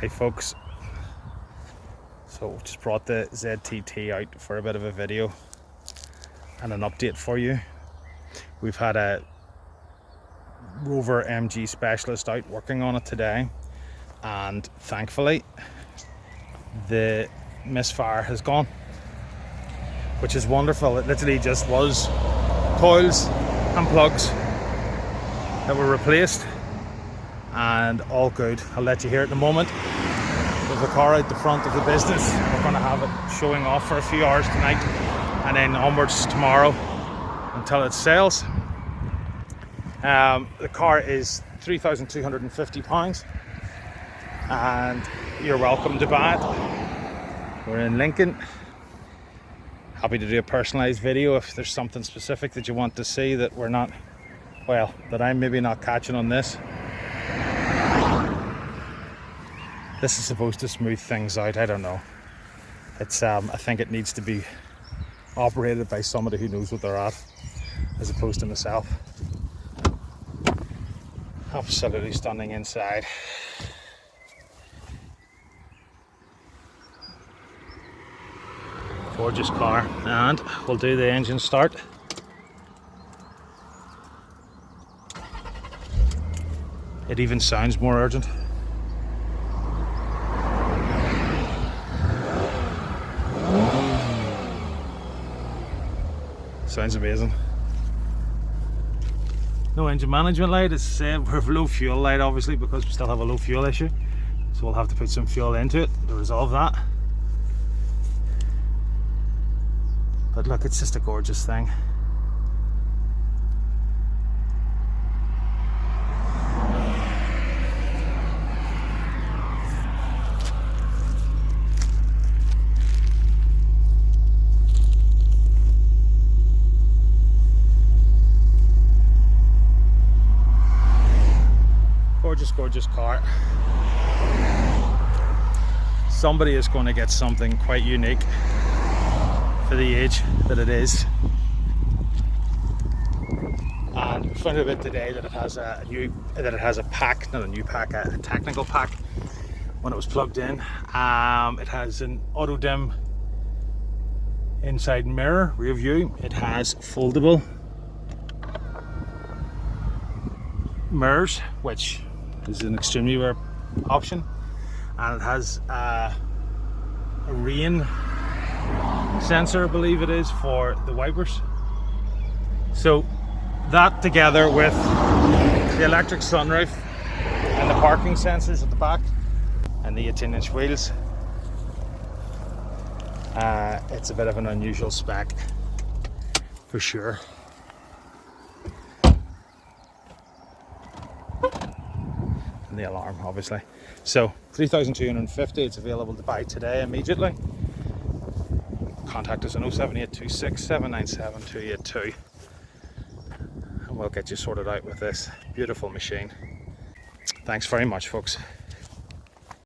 Hey folks, so just brought the ZTT out for a bit of a video and an update for you. We've had a Rover MG specialist out working on it today, and thankfully the misfire has gone, which is wonderful. It literally just was coils and plugs that were replaced and all good. I'll let you hear it in a moment. With the car out the front of the business, we're going to have it showing off for a few hours tonight and then onwards tomorrow until it sells. The car is £3,250 and you're welcome to buy it. We're in Lincoln. Happy to do a personalised video if there's something specific that you want to see that we're not, well, that I'm maybe not catching on this. This is supposed to smooth things out. I don't know. It's I think it needs to be operated by somebody who knows what they're at, as opposed to myself. Absolutely stunning inside. Gorgeous car, and we'll do the engine start. It even sounds more urgent. Sounds amazing. No engine management light. As I said, we're low fuel light obviously because we still have a low fuel issue, so we'll have to put some fuel into it to resolve that. But look, it's just a gorgeous thing. Gorgeous car. Somebody is going to get something quite unique for the age that it is. And we found out a bit today that it has a pack, not a new pack, a technical pack. When it was plugged in, it has an auto dim inside mirror, rear view. It has foldable mirrors, which is an extremely rare option, and it has a rain sensor, I believe it is, for the wipers. So that together with the electric sunroof and the parking sensors at the back and the 18-inch wheels, it's a bit of an unusual spec for sure. The alarm obviously. So £3,250. It's available to buy today immediately. Contact us on 07826 797 282 and we'll get you sorted out with this beautiful machine. Thanks very much folks.